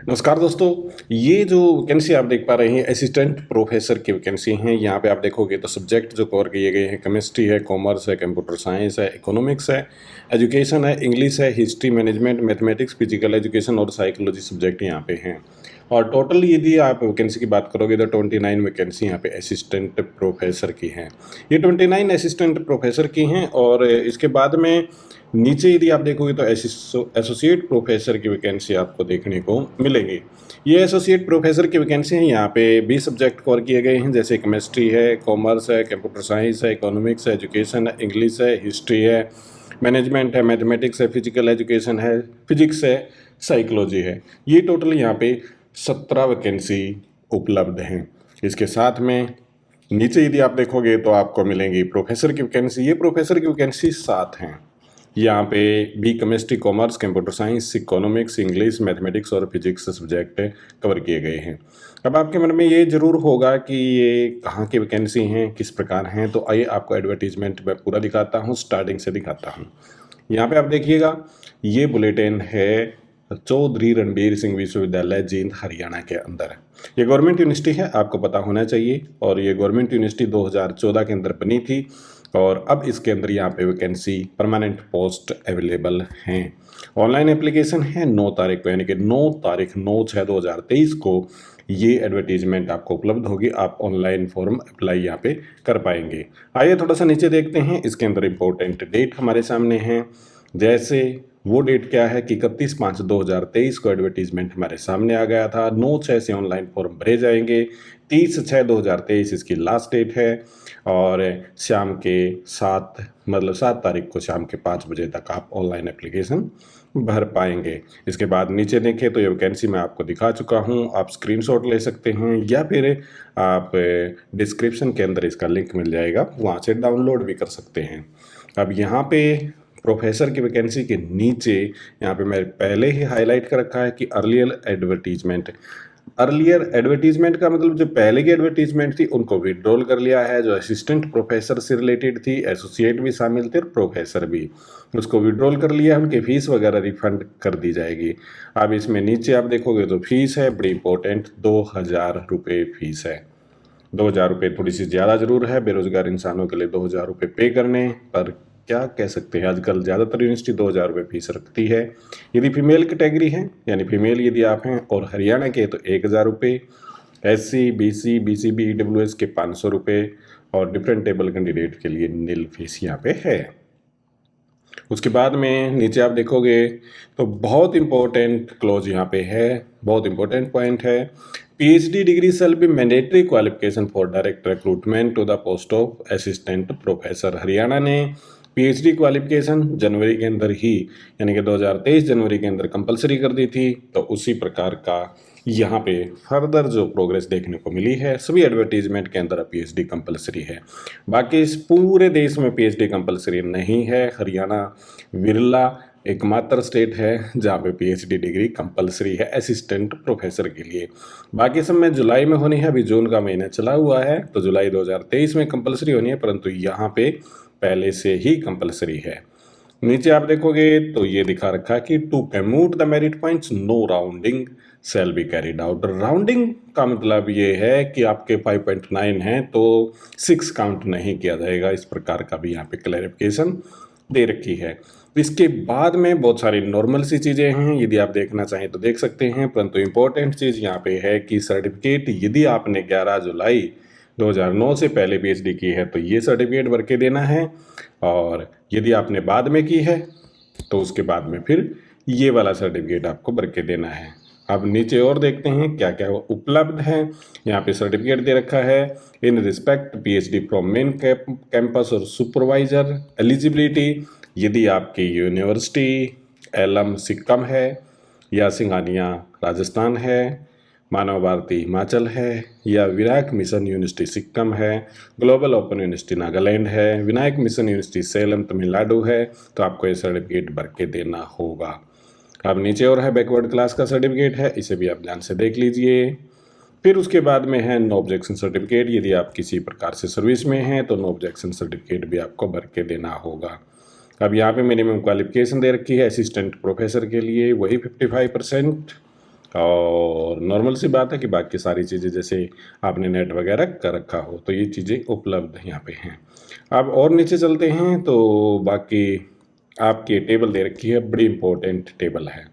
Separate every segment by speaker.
Speaker 1: नमस्कार दोस्तों। ये जो वैकेंसी आप देख पा रहे हैं असिस्टेंट प्रोफेसर की वैकेंसी हैं। यहाँ पे आप देखोगे तो सब्जेक्ट जो कवर किए गए हैं केमिस्ट्री है, कॉमर्स है, कंप्यूटर साइंस है, इकोनॉमिक्स है, एजुकेशन है, इंग्लिश है, history, management, mathematics, physical education और साइकोलॉजी सब्जेक्ट यहाँ पे हैं। और टोटल यदि आप वैकेंसी की बात करोगे तो 29 वैकेंसी यहाँ पे असिस्टेंट प्रोफेसर की हैं। ये 29 असिस्टेंट प्रोफेसर की हैं और इसके बाद में नीचे यदि आप देखोगे तो एसोसिएट प्रोफेसर की वैकेंसी आपको देखने को मिलेगी। ये एसोसिएट प्रोफेसर की वैकेंसी हैं। यहाँ पे 20 सब्जेक्ट कवर किए गए हैं, जैसे केमिस्ट्री है, कॉमर्स है, कंप्यूटर साइंस है, इकोनॉमिक्स है, एजुकेशन है, इंग्लिश है, हिस्ट्री है, मैनेजमेंट है, मैथमेटिक्स है, फिजिकल एजुकेशन है, फिजिक्स है, साइकोलॉजी है। ये टोटल यहाँ पे 17 वैकेंसी उपलब्ध हैं। इसके साथ में नीचे यदि आप देखोगे तो आपको मिलेंगी प्रोफेसर की वैकेंसी। ये प्रोफेसर की वैकेंसी 7 हैं। यहाँ पे biochemistry, commerce, computer science, economics, English, mathematics और फिजिक्स सब्जेक्ट कवर किए गए हैं। अब आपके मन में ये जरूर होगा कि ये कहाँ की वैकेंसी हैं, किस प्रकार हैं, तो आइए आपको एडवर्टीजमेंट मैं पूरा दिखाता हूँ, स्टार्टिंग से दिखाता हूँ। यहाँ पे आप देखिएगा, ये बुलेटिन है चौधरी रणबीर सिंह विश्वविद्यालय जींद हरियाणा के अंदर। ये गवर्नमेंट यूनिवर्सिटी है, आपको पता होना चाहिए। और ये गवर्नमेंट यूनिवर्सिटी 2014 के अंदर बनी थी और अब इसके अंदर यहाँ पे वैकेंसी परमानेंट पोस्ट अवेलेबल हैं। ऑनलाइन एप्लीकेशन है 9 तारीख को, यानी कि 9/9/2023 को ये एडवर्टीजमेंट आपको उपलब्ध होगी। आप ऑनलाइन फॉर्म अप्लाई यहाँ पे कर पाएंगे। आइए थोड़ा सा नीचे देखते हैं। इसके अंदर इंपॉर्टेंट डेट हमारे सामने हैं। जैसे वो डेट क्या है कि 31/5/2023 को एडवर्टीजमेंट हमारे सामने आ गया था। 9/6 से ऑनलाइन फॉर्म भरे जाएंगे। 30/6/2023 इसकी लास्ट डेट है और शाम के 7 तारीख को शाम के 5 बजे तक आप ऑनलाइन एप्लीकेशन भर पाएंगे। इसके बाद नीचे देखें तो ये वैकेंसी मैं आपको दिखा चुका हूँ। आप स्क्रीनशॉट ले सकते हैं या फिर आप डिस्क्रिप्शन के अंदर इसका लिंक मिल जाएगा, वहाँ से डाउनलोड भी कर सकते हैं। अब यहाँ पे प्रोफेसर की वैकेंसी के नीचे यहाँ पे मैं पहले ही हाईलाइट कर रखा है कि अर्लियर एडवर्टीजमेंट का मतलब जो पहले की एडवर्टीजमेंट थी उनको विड्रॉल कर लिया है। जो असिस्टेंट प्रोफेसर से रिलेटेड थी, एसोसिएट भी शामिल थे और प्रोफेसर भी, उसको विड्रॉल कर लिया। उनकी फीस वगैरह रिफंड कर दी जाएगी। अब इसमें नीचे आप देखोगे तो फीस है बड़ी इंपॉर्टेंट, 2000 रुपये फीस है। 2000 रुपये थोड़ी सी ज़्यादा ज़रूर है बेरोजगार इंसानों के लिए 2000 रुपये पे करने, पर क्या कह सकते हैं, आजकल ज़्यादातर यूनिवर्सिटी 2000 रुपये फीस रखती है। यदि फीमेल कैटेगरी है, यानी फीमेल यदि आप हैं और हरियाणा के, तो 1000 रुपये, SC, BC, BCB, EWS के 500 रुपये और डिफरेंट टेबल कैंडिडेट के लिए नील फीस यहाँ पे है। उसके बाद में नीचे आप देखोगे तो बहुत इंपॉर्टेंट क्लॉज यहाँ पे है, बहुत इंपॉर्टेंट पॉइंट है। PhD degree shall be mandatory qualification for direct recruitment to the post of assistant professor. Haryana ने PhD क्वालिफिकेशन जनवरी के अंदर ही, यानी कि 2023 जनवरी के अंदर कंपलसरी कर दी थी। तो उसी प्रकार का यहाँ पे फर्दर जो प्रोग्रेस देखने को मिली है, सभी एडवर्टीजमेंट के अंदर PhD कंपलसरी है। बाकी इस पूरे देश में PhD कंपलसरी नहीं है। हरियाणा विरला एकमात्र स्टेट है जहाँ पे PhD डिग्री कंपलसरी है असिस्टेंट प्रोफेसर के लिए। बाकी सब में जुलाई में होनी है। अभी जून का महीना चला हुआ है तो जुलाई 2023 में कंपलसरी होनी है, परंतु यहाँ पे पहले से ही कंपलसरी है। नीचे आप देखोगे तो ये दिखा रखा है कि to compute the merit points no rounding shall be carried out. Rounding का मतलब ये है कि आपके 5.9 हैं तो 6 काउंट नहीं किया जाएगा। इस प्रकार का भी यहाँ पे क्लैरिफिकेशन दे रखी है। इसके बाद में बहुत सारी नॉर्मल सी चीज़ें हैं, यदि आप देखना चाहें तो देख सकते हैं, परंतु इम्पोर्टेंट चीज़ यहाँ पे है कि सर्टिफिकेट यदि आपने 11 जुलाई 2009 से पहले PhD की है तो ये सर्टिफिकेट भर के देना है, और यदि आपने बाद में की है तो उसके बाद में फिर ये वाला सर्टिफिकेट आपको भर के देना है। अब नीचे और देखते हैं क्या क्या उपलब्ध है। यहाँ पे सर्टिफिकेट दे रखा है in respect PhD from main campus और सुपरवाइजर एलिजिबिलिटी। यदि आपकी यूनिवर्सिटी एलम सिक्किम है या सिंघानिया राजस्थान है, मानव भारती हिमाचल है, या विनायक मिशन यूनिवर्सिटी सिक्किम है, ग्लोबल ओपन यूनिवर्सिटी नागालैंड है, विनायक मिशन यूनिवर्सिटी सेलम तमिलनाडु है, तो आपको ये सर्टिफिकेट भर के देना होगा। अब नीचे और है बैकवर्ड क्लास का सर्टिफिकेट है, इसे भी आप ध्यान से देख लीजिए। फिर उसके बाद में है नो ऑब्जेक्शन सर्टिफिकेट। यदि आप किसी प्रकार से सर्विस में हैं तो नो ऑब्जेक्शन सर्टिफिकेट भी आपको भर के देना होगा। अब यहाँ पे मिनिमम क्वालिफिकेशन दे रखी है असिस्टेंट प्रोफेसर के लिए, वही 55%। और नॉर्मल सी बात है कि बाकी सारी चीज़ें जैसे आपने नेट वगैरह कर रखा हो तो ये चीज़ें उपलब्ध यहाँ पे हैं। अब और नीचे चलते हैं तो बाकी आपकी टेबल दे रखी है, बड़ी इंपॉर्टेंट टेबल है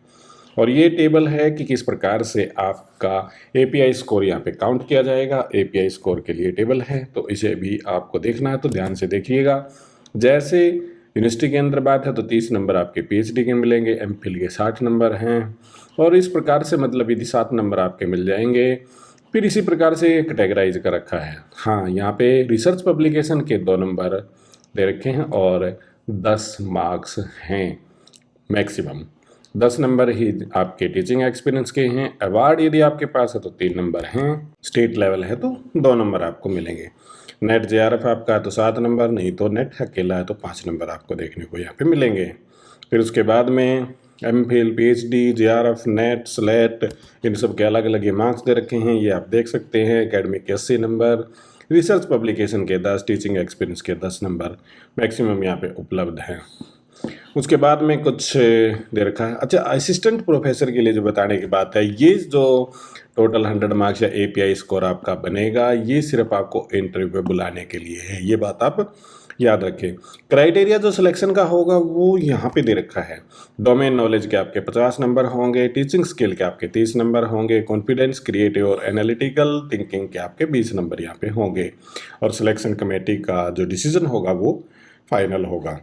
Speaker 1: और ये टेबल है कि किस प्रकार से आपका एपीआई स्कोर यहाँ पे काउंट किया जाएगा। एपीआई स्कोर के लिए टेबल है तो इसे भी आपको देखना है तो ध्यान से देखिएगा। जैसे यूनिवर्सिटी के अंदर बात है तो 30 नंबर आपके पीएचडी के मिलेंगे, एमफिल के 60 नंबर हैं और इस प्रकार से मतलब यदि 7 नंबर आपके मिल जाएंगे। फिर इसी प्रकार से कैटेगराइज कर रखा है। हाँ, यहाँ पे रिसर्च पब्लिकेशन के 2 नंबर दे रखे हैं और 10 मार्क्स हैं मैक्सिमम। 10 नंबर ही आपके टीचिंग एक्सपीरियंस के हैं। अवार्ड यदि आपके पास है तो 3 नंबर हैं। स्टेट लेवल है तो 2 नंबर आपको मिलेंगे। नेट जेआरएफ आपका है तो 7 नंबर, नहीं तो नेट अकेला है तो 5 नंबर आपको देखने को यहाँ पे मिलेंगे। फिर उसके बाद में MPhil, PhD, JRF, NET, SLET, इन सब के अलग अलग ये मार्क्स दे रखे हैं, ये आप देख सकते हैं। एकेडमिक के 80 नंबर, रिसर्च पब्लिकेशन के 10, टीचिंग एक्सपीरियंस के 10 नंबर मैक्सिमम यहाँ पे उपलब्ध हैं। उसके बाद में कुछ दे रखा है। अच्छा, असिस्टेंट प्रोफेसर के लिए जो बताने की बात है, ये जो टोटल 100 मार्क्स या एपीआई स्कोर आपका बनेगा, ये सिर्फ आपको इंटरव्यू पे बुलाने के लिए है, ये बात आप याद रखें। क्राइटेरिया जो सिलेक्शन का होगा वो यहाँ पे दे रखा है। डोमेन नॉलेज के आपके 50 नंबर होंगे, टीचिंग स्किल के आपके 30 नंबर होंगे, कॉन्फिडेंस, क्रिएटिव और एनालिटिकल थिंकिंग के आपके 20 नंबर यहाँ पे होंगे और सिलेक्शन कमेटी का जो डिसीजन होगा वो फाइनल होगा।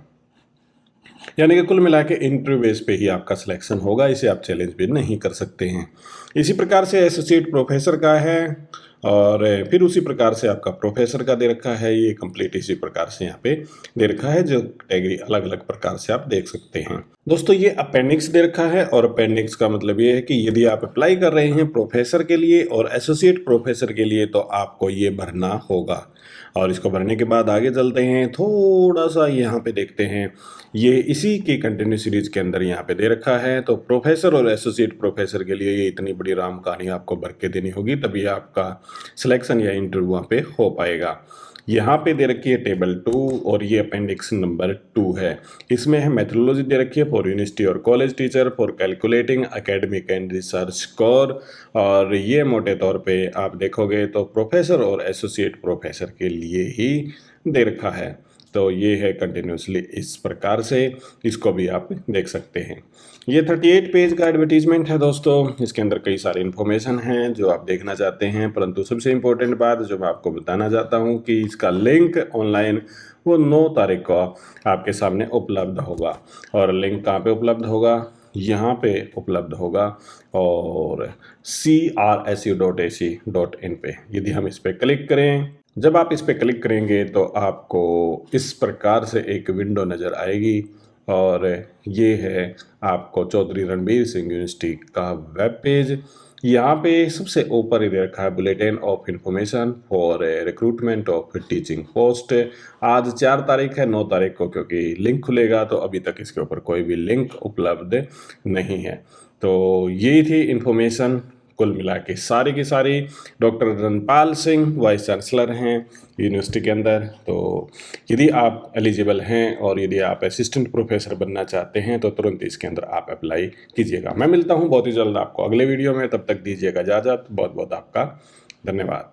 Speaker 1: यानी कि कुल मिला के इंटरव्यू बेस पे ही आपका सिलेक्शन होगा, इसे आप चैलेंज भी नहीं कर सकते हैं। इसी प्रकार से एसोसिएट प्रोफेसर का है और फिर उसी प्रकार से आपका प्रोफेसर का दे रखा है। ये कंप्लीट इसी प्रकार से यहाँ पे दे रखा है, जो कैटेगरी अलग अलग प्रकार से आप देख सकते हैं। दोस्तों, ये अपेंडिक्स दे रखा है और अपेंडिक्स का मतलब ये है कि यदि आप अप्लाई कर रहे हैं प्रोफेसर के लिए और एसोसिएट प्रोफेसर के लिए तो आपको ये भरना होगा। और इसको भरने के बाद आगे चलते हैं, थोड़ा सा यहाँ पे देखते हैं। ये इसी की कंटिन्यू सीरीज के अंदर यहाँ पे दे रखा है। तो प्रोफेसर और एसोसिएट प्रोफेसर के लिए ये इतनी बड़ी राम कहानी आपको भर के देनी होगी, तभी आपका सिलेक्शन या इंटरव्यू वहाँ पे हो पाएगा। यहाँ पे दे रखी है टेबल 2 और ये अपेंडिक्स नंबर 2 है। इसमें है मेथोडोलॉजी दे रखी है फॉर यूनिवर्सिटी और college teacher for calculating academic and research score. और ये मोटे तौर पे आप देखोगे तो प्रोफेसर और एसोसिएट प्रोफेसर के लिए ही दे रखा है। तो ये है कंटिन्यूसली इस प्रकार से, इसको भी आप देख सकते हैं। ये 38 पेज का एडवर्टीजमेंट है दोस्तों। इसके अंदर कई सारे इन्फॉर्मेशन हैं जो आप देखना चाहते हैं, परंतु सबसे इम्पोर्टेंट बात जो मैं आपको बताना चाहता हूँ कि इसका लिंक ऑनलाइन वो 9 तारीख को आपके सामने उपलब्ध होगा। और लिंक कहाँ पे उपलब्ध होगा? यहाँ पे उपलब्ध होगा और crsu.ac.in पे। यदि हम इस पर क्लिक करें, जब आप इस पर क्लिक करेंगे तो आपको इस प्रकार से एक विंडो नज़र आएगी और ये है आपको चौधरी रणबीर सिंह यूनिवर्सिटी का वेब पेज। यहाँ पे सबसे ऊपर ही दे रखा है bulletin of information for recruitment of teaching post. आज 4 तारीख है, 9 तारीख को क्योंकि लिंक खुलेगा तो अभी तक इसके ऊपर कोई भी लिंक उपलब्ध नहीं है। तो ये थी इंफॉर्मेशन कुल मिला के सारी की सारी। Doctor Ranpal Singh vice chancellor हैं यूनिवर्सिटी के अंदर। तो यदि आप एलिजिबल हैं और यदि आप असिस्टेंट प्रोफेसर बनना चाहते हैं तो तुरंत इसके अंदर आप अप्लाई कीजिएगा। मैं मिलता हूं बहुत ही जल्द आपको अगले वीडियो में, तब तक दीजिएगा इजाज़त। बहुत बहुत आपका धन्यवाद।